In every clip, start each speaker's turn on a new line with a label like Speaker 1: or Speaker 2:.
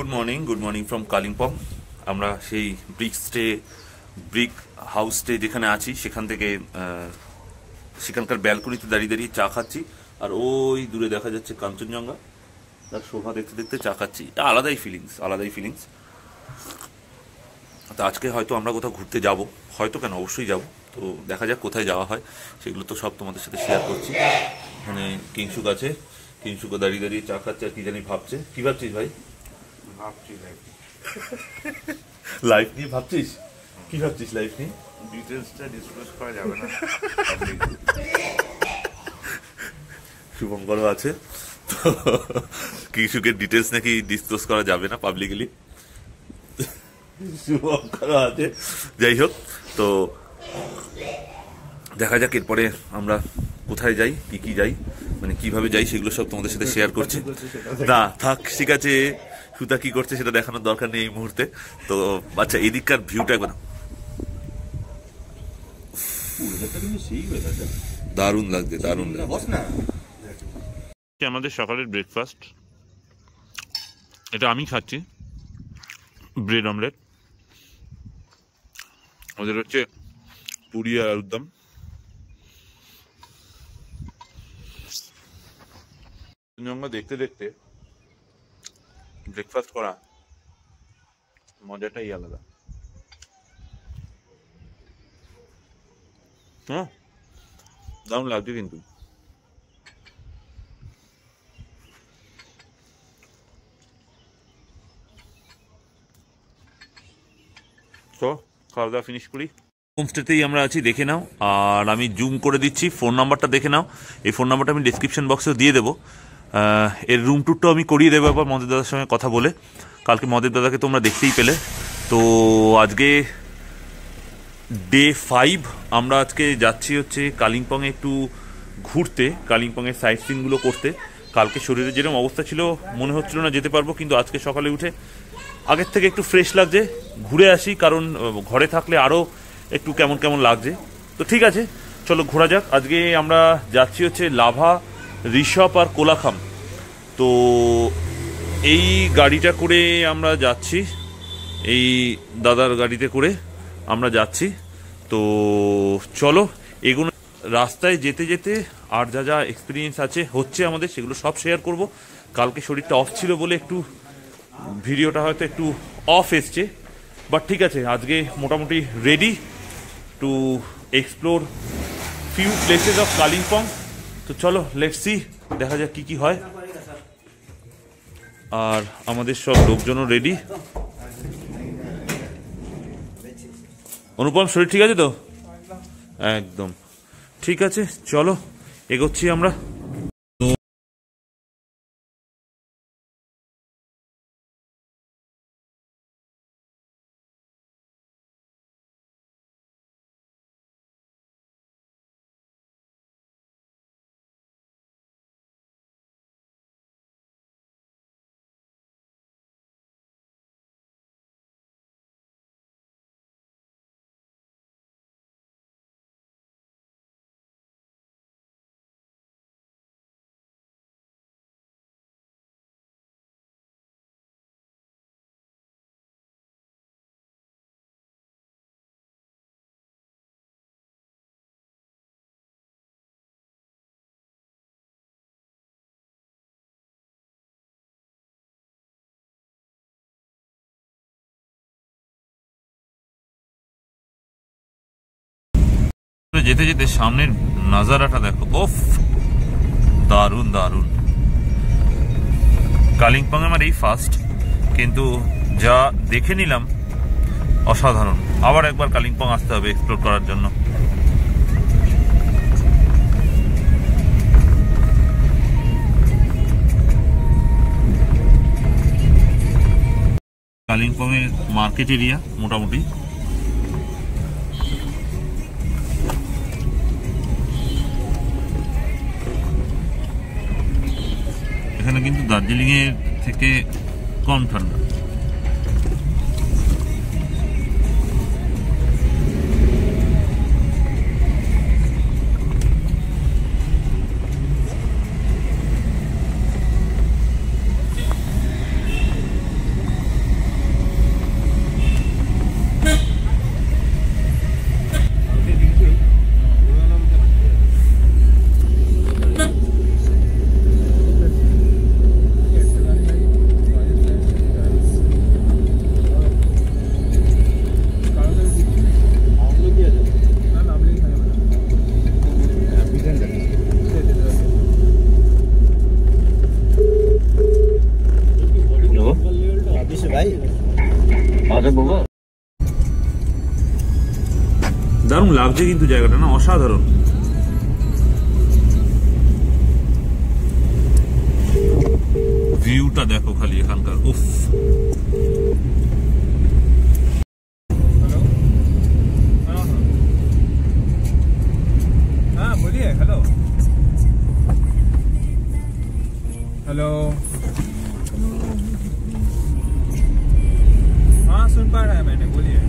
Speaker 1: Good morning from Kalimpong. আমরা সেই brick house stay যেখানে আছি সেখান থেকে সেখানকার ব্যালকনিতে দাঁড়িয়ে দাঁড়িয়ে চা খাচ্ছি। আর ওই দূরে দেখা যাচ্ছে কাঞ্চনজঙ্ঘা, তার শোভা দেখতে দেখতে চা খাচ্ছি। আলাদাই ফিলিংস। তো আজকে হয়তো আমরা কোথাও ঘুরতে যাব, হয়তো কেন অবশ্যই যাব। তো দেখা যাক কোথায় যাওয়া হয়, সেগুলো তো সব তোমাদের সাথে শেয়ার করছি। এখানে কিংসুক আছে, কিংসুকও দাঁড়িয়ে দাঁড়িয়ে চা খাচ্ছে আর কি জানি ভাবছে। কি ভাবছিস ভাই?
Speaker 2: ভাবছি
Speaker 1: লাইফ নিয়ে ভাবছিস? কি ভাবছিস লাইফ নিয়ে?
Speaker 2: ডিটেলসটা ডিসক্লোজ করা যাবে না।
Speaker 1: শুভঙ্করও আছে, তো কিংসুকের ডিটেলস নাকি ডিসক্লোজ করা যাবে না পাবলিকলি। শুভঙ্করও আছে। যাই হোক, তো দেখা যাক এরপরে আমরা কোথায় যাই, কি যাই, মানে কিভাবে যাই, সেগুলো সব তোমাদের সাথে শেয়ার করছি। না থাক, ঠিক আছে। সুতা কি করছে সেটা দেখানোর দরকার নেই এই মুহূর্তে। তো আচ্ছা, এদিককার ভিউটা একবার দারুণ লাগছে। আমাদের সকালের ব্রেকফাস্ট, এটা আমি খাচ্ছি, ব্রেড অমলেট। ওদের হচ্ছে পুরি আর আলুর দম। দেখতে দেখতে ব্রেকফাস্ট করা মজাটাই আলাদা। হ্যাঁ, দারুণ লাগছে কিন্তু। তো খাওয়া দাওয়া ফিনিশ করি। হোমস্টেতেই আমরা আছি, দেখে নাও। আর আমি জুম করে দিচ্ছি, ফোন নাম্বারটা দেখে নাও। এই ফোন নাম্বারটা আমি ডিসক্রিপশন বক্সেও দিয়ে দেবো। এর রুম ট্যুরটাও আমি করিয়ে দেবো এবার মদের দাদার সঙ্গে কথা বলে। কালকে মদের দাদাকে তোমরা দেখতেই পেলে। তো আজকে ডে 5। আমরা আজকে যাচ্ছি হচ্ছে কালিম্পংয়ে একটু ঘুরতে, কালিম্পংয়ের সাইট সিনগুলো করতে। কালকে শরীরের যেরকম অবস্থা ছিল মনে হচ্ছিল না যেতে পারবো, কিন্তু আজকে সকালে উঠে আগের থেকে একটু ফ্রেশ লাগছে। ঘুরে আসি, কারণ ঘরে থাকলে আরও একটু কেমন কেমন লাগছে। তো ঠিক আছে, চলো ঘোরা যাক। আজকে আমরা যাচ্ছি হচ্ছে লাভা, ঋষভ আর কোলাখাম। তো এই গাড়িটা করে আমরা যাচ্ছি, এই দাদার গাড়িতে করে আমরা যাচ্ছি। তো চলো এগুলো রাস্তায় যেতে যেতে আর যা যা এক্সপিরিয়েন্স হচ্ছে আমাদের, সেগুলো সব শেয়ার করব। কালকে শরীরটা অফ ছিল বলে একটু ভিডিওটা হয়তো একটু অফ এসছে, বাট ঠিক আছে, আজকে মোটামুটি ready to explore few places of Kalimpong. তো চলো লেটস সি, দেখা যাক কি হয়। আর আমাদের সব লোকজনও রেডি। অনুপম, শরীর ঠিক আছে তো? একদম ঠিক আছে, চলো এগোচ্ছি আমরা। যেতে যেতে সামনের নাজারাটা দেখো, ওফ দারুণ। কালিম্পং আমার এই ফার্স্ট, কিন্তু যা দেখে নিলাম অসাধারণ। আবার একবার কালিম্পং আসতে হবে এক্সপ্লোর করার জন্য। কালিম্পং এর মার্কেট এরিয়া মোটামুটি। এখানে কিন্তু দার্জিলিং এর থেকে কম ঠান্ডা। দারুণ লাগছে কিন্তু জায়গাটা না, অসাধারণ। ভিউটা দেখো খালি এখানকার, উফ।
Speaker 3: हाँ बोलिए। Hello hello. हाँ सुन पा रहा है मैंने, बोलिए।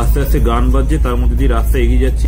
Speaker 1: আস্তে আস্তে গান বাজছে, তার মধ্যে দিয়ে রাস্তা এগিয়ে যাচ্ছি।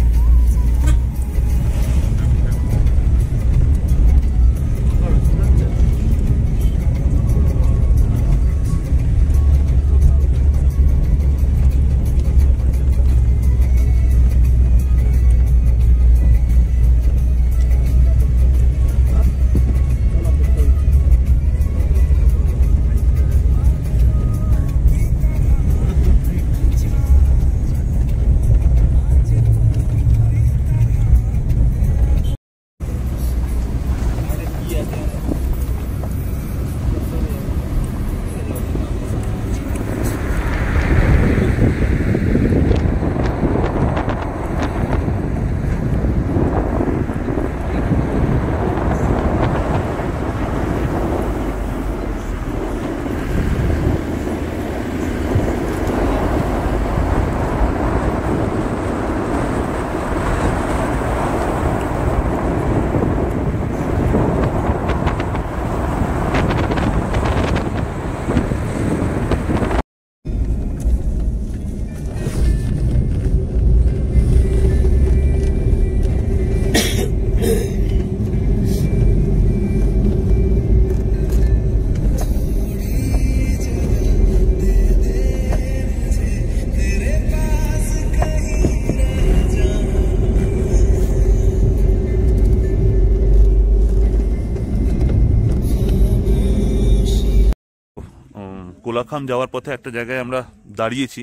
Speaker 1: কোলাখাম যাওয়ার পথে একটা জায়গায় আমরা দাঁড়িয়েছি,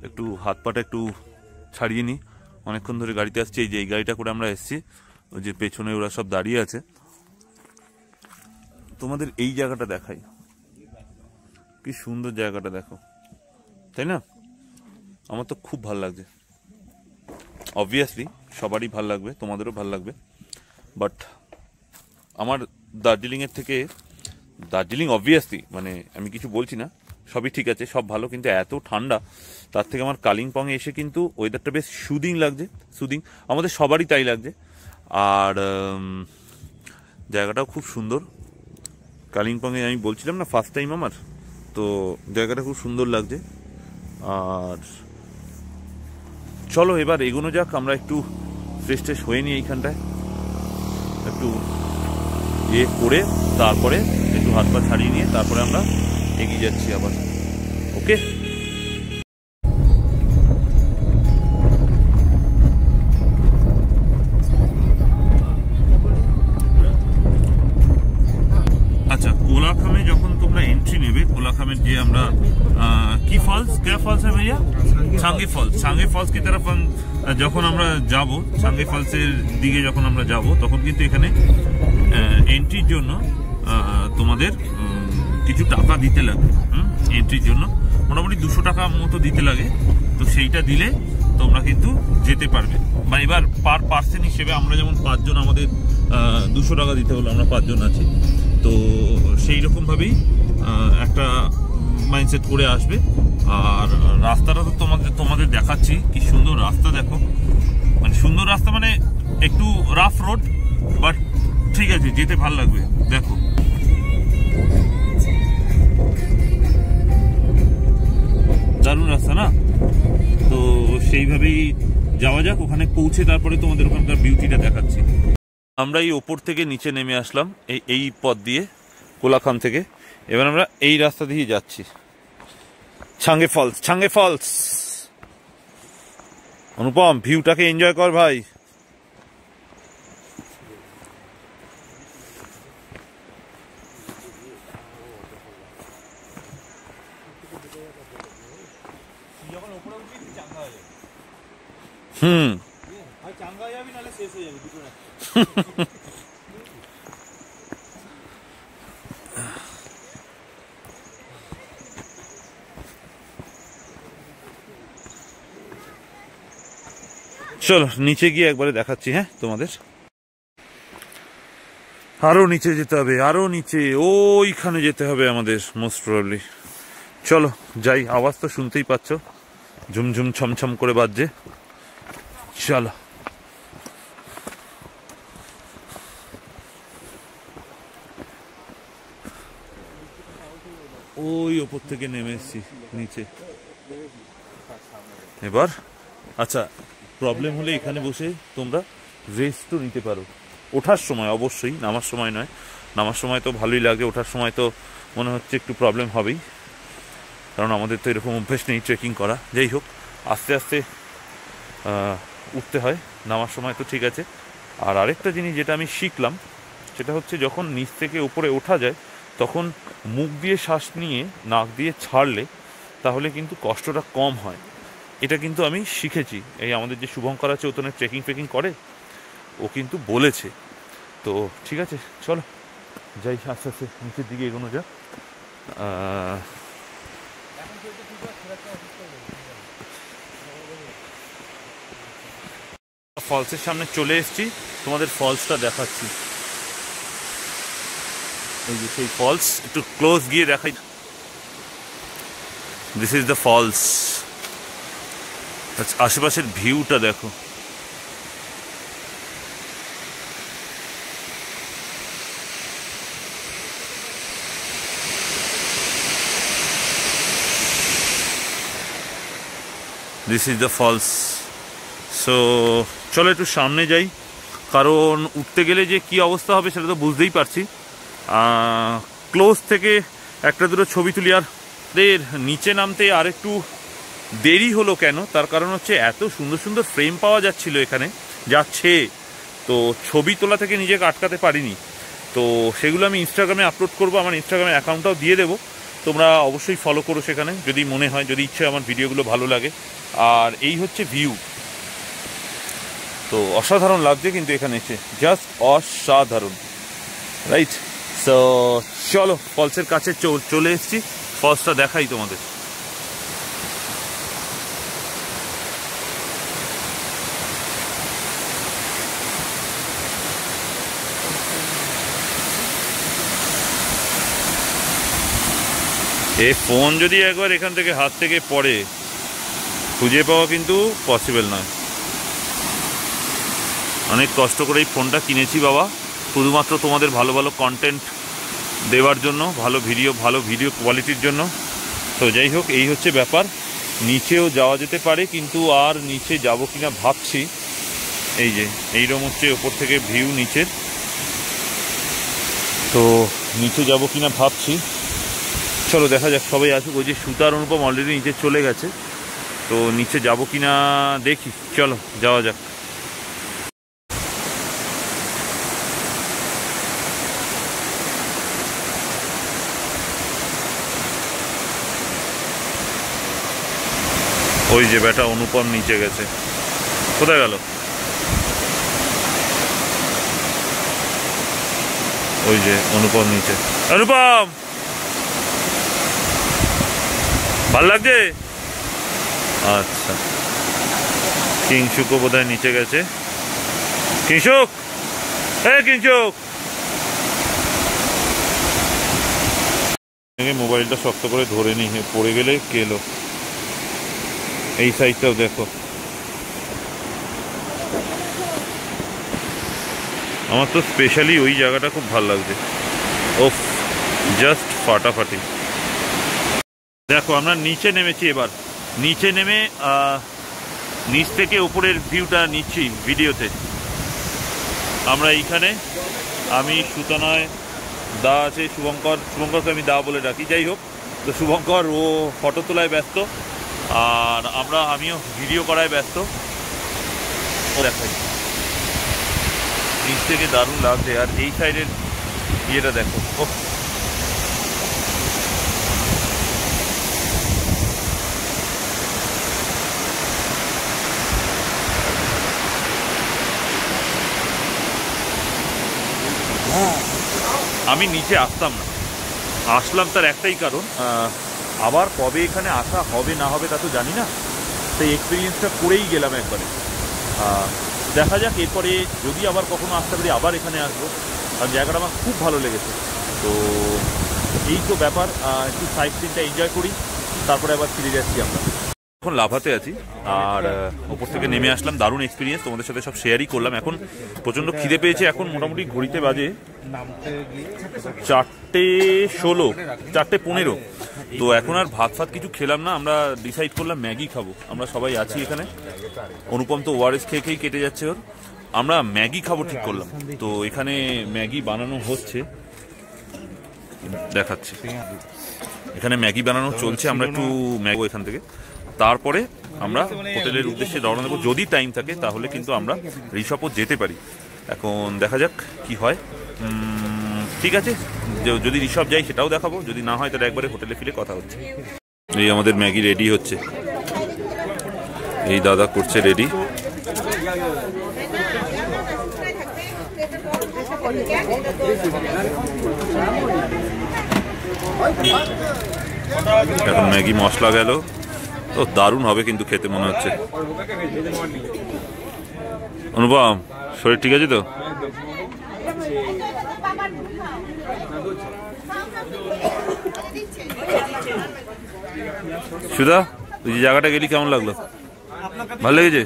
Speaker 1: একটু হাত পাটা একটু ছাড়িয়ে নিই। অনেকক্ষণ ধরে গাড়িতে আসছি, এই যে এই গাড়িটা করে আমরা এসেছি, ওই যে পেছনে ওরা সব দাঁড়িয়ে আছে। তোমাদের এই জায়গাটা দেখাই, কি সুন্দর জায়গাটা দেখো, তাই না? আমার তো খুব ভালো লাগছে। অবভিয়াসলি সবারই ভাল লাগবে, তোমাদেরও ভাল লাগবে, বাট আমার দার্জিলিংয়ের থেকে, দার্জিলিং অবভিয়াসলি মানে আমি কিছু বলছি না, সবই ঠিক আছে, সব ভালো, কিন্তু এত ঠান্ডা, তার থেকে আমার কালিম্পংয়ে এসে কিন্তু ওয়েদারটা বেশ সুদিং লাগছে, সুদিং, আমাদের সবারই তাই লাগছে। আর জায়গাটাও খুব সুন্দর। কালিম্পংয়ে আমি বলছিলাম না ফার্স্ট টাইম আমার, তো জায়গাটা খুব সুন্দর লাগছে। আর চলো এবার এগোনো যাক, আমরা একটু ফ্রেশ ট্রেশ হয়ে নিই এইখানটায়, একটু ইয়ে করে তারপরে একটু হাত পা ছাড়িয়ে নিয়ে তারপরে আমরা এগিয়ে যাচ্ছি আবার। ওকে, আচ্ছা কোলাখামে যখন তোমরা এন্ট্রি নেবে, কোলাখামের যে আমরা কি ফলস, क्या फॉल्स है भैया? सांगे फॉल्स। सांगे फॉल्स की तरफ যখন আমরা যাব, सांगे ফলসের দিকে যখন আমরা যাব, তখন কিন্তু এখানে এন্ট্রির জন্য তোমাদের কিছু টাকা দিতে লাগে। এন্ট্রির জন্য মোটামুটি 200 টাকা মতো দিতে লাগে। তো সেইটা দিলে তোমরা কিন্তু যেতে পারবে। মানে এবার পার পার্সন হিসেবে আমরা যেমন 5 জন, আমাদের 200 টাকা দিতে হলো, আমরা 5 জন আছি, তো সেই রকমভাবেই একটা মাইন্ডসেট করে আসবে। আর রাস্তাটা তো তোমাদের দেখাচ্ছি, কি সুন্দর রাস্তা দেখো, মানে সুন্দর রাস্তা, মানে একটু রাফ রোড, বাট ঠিক আছে, যেতে ভালো লাগবে। দেখো দারুণ রাস্তা না? তো সেইভাবেই যাওয়া যাক, ওখানে পৌঁছে তারপরে তোমাদের ওখানকার বিউটিটা দেখাচ্ছি। আমরা এই ওপর থেকে নিচে নেমে আসলাম এই পথ দিয়ে, কোলাখাম থেকে। এবার আমরা এই রাস্তা দিয়ে যাচ্ছি ছাঙ্গে ফলস। ছাঙ্গে ফলস, অনুপম ভিউটাকে এনজয় কর ভাই। চলো নিচে গিয়ে একবারে দেখাচ্ছি, হ্যাঁ তোমাদের। আরো নিচে যেতে হবে, আরো নিচে, ওইখানে যেতে হবে আমাদের মোস্ট প্রবাবলি। চলো যাই, আওয়াজ তো শুনতেই পাচ্ছ, ঝুমঝুম ছমছম করে বাজছে। চলো ওই ওপর থেকে নেমে এসছি নিচে এবার। আচ্ছা, প্রবলেম হলে এখানে বসে তোমরা রেস্টও নিতে পারো ওঠার সময়, অবশ্যই নামার সময় নয়। নামার সময় তো ভালোই লাগে, ওঠার সময় তো মনে হচ্ছে একটু প্রবলেম হবেই, কারণ আমাদের তো এরকম অভ্যেস নেই ট্রেকিং করা। যাই হোক, আস্তে আস্তে উঠতে হয়, নামার সময় তো ঠিক আছে। আর আরেকটা জিনিস যেটা আমি শিখলাম, সেটা হচ্ছে যখন নিচ থেকে উপরে ওঠা যায়, তখন মুখ দিয়ে শ্বাস নিয়ে নাক দিয়ে ছাড়লে তাহলে কিন্তু কষ্টটা কম হয়। এটা কিন্তু আমি শিখেছি, এই আমাদের যে শুভঙ্কর আছে, ও তো ট্রেকিং ফেকিং করে, ও কিন্তু বলেছে। তো ঠিক আছে, চলো যাই, আস্তে আস্তে নিচের দিকে এগোনো যাক। ফলসের সামনে চলে এসেছি, তোমাদের ফলসটা দেখাচ্ছি। এই যে সেই ফলস, একটু ক্লোজ গিয়ে দেখাই। This is the falls. আশেপাশের ভিউটা দেখো, this is the falls. So চলো একটু সামনে যাই, কারণ উঠতে গেলে যে কি অবস্থা হবে সেটা তো বুঝতেই পারছি। ক্লোজ থেকে একটা দুটো ছবি তুলি। আর নিচে নামতে আর একটু দেরি হলো কেন, তার কারণ হচ্ছে এত সুন্দর সুন্দর ফ্রেম পাওয়া যাচ্ছিল এখানে, যাচ্ছে, তো ছবি তোলা থেকে নিজেকে আটকাতে পারিনি। তো সেগুলো আমি ইনস্টাগ্রামে আপলোড করবো, আমার ইনস্টাগ্রামের অ্যাকাউন্টটাও দিয়ে দেবো, তোমরা অবশ্যই ফলো করো সেখানে, যদি মনে হয়, যদি ইচ্ছে আমার ভিডিওগুলো ভালো লাগে। আর এই হচ্ছে ভিউ, তো অসাধারণ লাগছে কিন্তু এখানে এসে, জাস্ট অসাধারণ, রাইট? সো চলো ফলসের কাছে চলে এসেছি, ফলসটা দেখাই তোমাদের। এই ফোন যদি একবার এখান থেকে হাত থেকে পড়ে, খুঁজে পাওয়া কিন্তু পসিবল নয়। অনেক কষ্ট করে এই ফোনটা কিনেছি বাবা, শুধুমাত্র তোমাদের ভালো ভালো কন্টেন্ট দেওয়ার জন্য, ভালো ভিডিও কোয়ালিটির জন্য। তো যাই হোক, এই হচ্ছে ব্যাপার। নিচেও যাওয়া যেতে পারে, কিন্তু আর নিচে যাব কিনা ভাবছি। এই যে এইরকম হচ্ছে ওপর থেকে ভিউ নিচের, তো নিচে যাব কিনা ভাবছি। চলো দেখা যাক, সবাই আসুক। ওই যে সুতার অনুপম অলরেডি নিচে চলে গেছে, তো নিচে যাব কিনা দেখি, চলো যাওয়া যাক। ওই যে বেটা অনুপম নিচে গেছে, কোথায় গেল? ওই যে অনুপম নিচে। অনুপম, ভাল লাগছে? আচ্ছা কিংশুকও বোধহয় নিচে গেছে। কিংশুক, কিংশুক, মোবাইলটা শক্ত করে ধরে নি, পড়ে গেলে কেলো। এই সাইডটাও দেখো, আমার তো স্পেশালি ওই জায়গাটা খুব ভালো লাগছে। ওফ, জাস্ট ফাটাফাটি। দেখো আমরা নিচে নেমেছি, এবার নিচে নেমে নিচ থেকে উপরের ভিউটা নিচ্ছি ভিডিওতে। আমরা এইখানে, আমি সুতনয়, দা আছে, শুভঙ্করকে আমি দা বলে ডাকি, যাই হোক। তো শুভঙ্কর ও ফটো তোলায় ব্যস্ত, আর আমিও ভিডিও করায় ব্যস্ত। ও দেখাই নিচ থেকে দারুণ লাগছে। আর এই সাইডের ইয়েটা দেখো, ও আমি নিচে আসতাম না, আসলাম তার একটাই কারণ, আবার কবে এখানে আসা হবে না হবে তা তো জানি না, সেই এক্সপিরিয়েন্সটা করেই গেলাম একবারে। দেখা যাক এরপরে যদি আবার কখনো আসতে পারি আবার এখানে আসবো, কারণ জায়গাটা আমার খুব ভালো লেগেছে। তো এই তো ব্যাপার, একটু সাইড সিনটা এনজয় করি, তারপরে আবার ফিরে যাচ্ছি আমরা। এখন লাভাতে আছি, আর ওপর থেকে নেমে আসলাম, দারুণ এক্সপিরিয়েন্স, তোমাদের সাথে সব শেয়ারই করলাম। এখন প্রচণ্ড খিদে পেয়েছে, এখন মোটামুটি ঘড়িতে বাজে 4:16, 4:15। তো এখন আর ভাত ফাত কিছু খেলাম না, আমরা ডিসাইড করলাম ম্যাগি খাবো। আমরা সবাই আছি এখানে, অনুপম তো ওআরএস খেয়ে খেয়েই কেটে যাচ্ছে ওর, আমরা ম্যাগি খাবো ঠিক করলাম। তো এখানে ম্যাগি বানানো হচ্ছে, দেখাচ্ছি, এখানে ম্যাগি বানানো চলছে। আমরা একটু ম্যাগি এখান থেকে, তারপরে আমরা হোটেলের উদ্দেশ্যে রওনা দেবো। যদি টাইম থাকে তাহলে কিন্তু আমরা ঋষভও যেতে পারি, এখন দেখা যাক কি হয়। ঠিক আছে, যদি ঋষভ যাই সেটাও দেখাবো, যদি না হয় তাহলে একবারে হোটেলে ফিরে কথা হচ্ছে। এই আমাদের ম্যাগি রেডি হচ্ছে, এই দাদা করছে রেডি। এখন ম্যাগি মশলা গেল, তো দারুণ হবে কিন্তু খেতে মনে হচ্ছে। অনুপম, শরীর ঠিক আছে তো? সুধা, তুই যে জায়গাটা গেলি কেমন লাগলো? ভালো লেগেছে?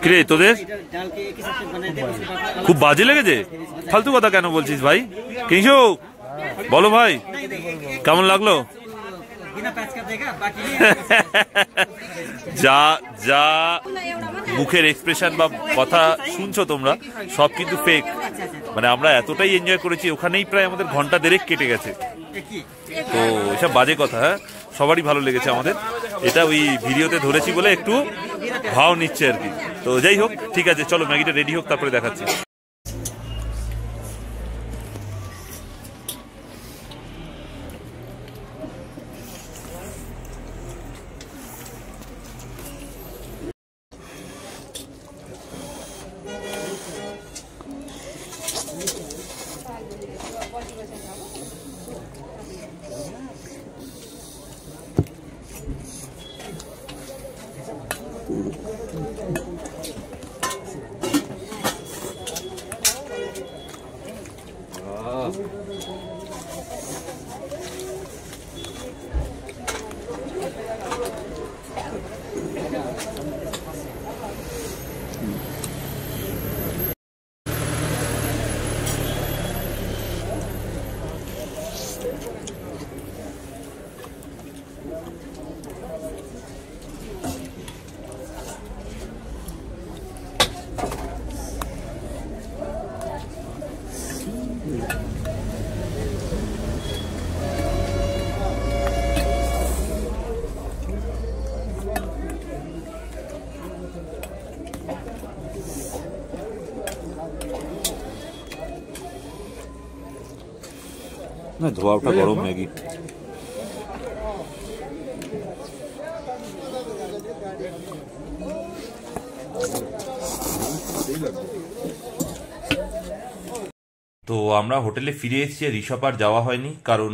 Speaker 1: কিরে তোদের খুব বাজে লেগেছে? ফালতু কথা কেন বলছিস ভাই? কিংশু বলো ভাই, কেমন লাগলো? যা যা মুখের এক্সপ্রেশন বা কথা শুনছো তোমরা, সব কিন্তু ফেক। মানে আমরা এতটাই এনজয় করেছি, ওখানেই প্রায় আমাদের ঘন্টা দেড়েক কেটে গেছে। তো এসব বাজে কথা, হ্যাঁ সবারই ভালো লেগেছে আমাদের, এটা ওই ভিডিওতে ধরেছি বলে একটু ভাও নিচ্ছে আর কি। তো যাই হোক, ঠিক আছে, চলো ম্যাগিটা রেডি হোক, তারপরে দেখাচ্ছি। না ধোয়া ওঠা গরম ম্যাগি। তো আমরা হোটেলে ফিরে এসেছি, ঋষভ আর যাওয়া হয়নি, কারণ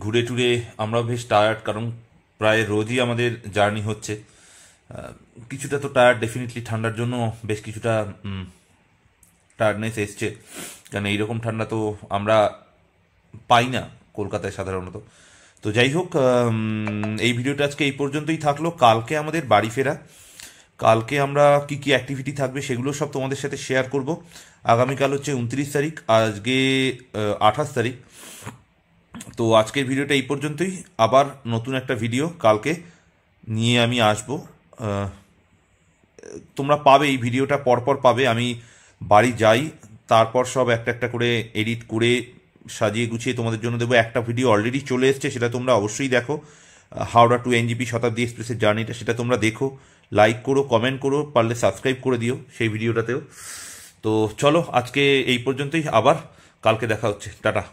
Speaker 1: ঘুরে টুরে আমরা বেশ টায়ার্ড, কারণ প্রায় রোজই আমাদের জার্নি হচ্ছে। কিছুটা তো টায়ার্ড, ডেফিনেটলি ঠান্ডার জন্য বেশ কিছুটা টায়ার্ডনেস এসছে, কারণ এইরকম ঠান্ডা তো আমরা পাই না কলকাতায় সাধারণত। তো যাই হোক, এই ভিডিওটা আজকে এই পর্যন্তই থাকলো। কালকে আমাদের বাড়ি ফেরা, কালকে আমরা কি কি অ্যাক্টিভিটি থাকবে সেগুলো সব তোমাদের সাথে শেয়ার করব। আগামীকাল হচ্ছে 29 তারিখ, আজকে 28 তারিখ। তো আজকের ভিডিওটা এই পর্যন্তই, আবার নতুন একটা ভিডিও কালকে নিয়ে আমি আসবো। তোমরা পাবে এই ভিডিওটা পরপর পাবে, আমি বাড়ি যাই তারপর সব একটা একটা করে এডিট করে সাজিয়ে গুছিয়ে তোমাদের জন্য দেবো। একটা ভিডিও অলরেডি চলে এসছে, সেটা তোমরা অবশ্যই দেখো, হাওড়া টু এনজিপি শতাব্দী এক্সপ্রেসের জার্নিটা, সেটা তোমরা দেখো, লাইক করো, কমেন্ট করো, পারলে সাবস্ক্রাইব করে দিও সেই ভিডিওটাতেও। তো চলো আজকে এই পর্যন্তই, আবার কালকে দেখা হচ্ছে, টাটা।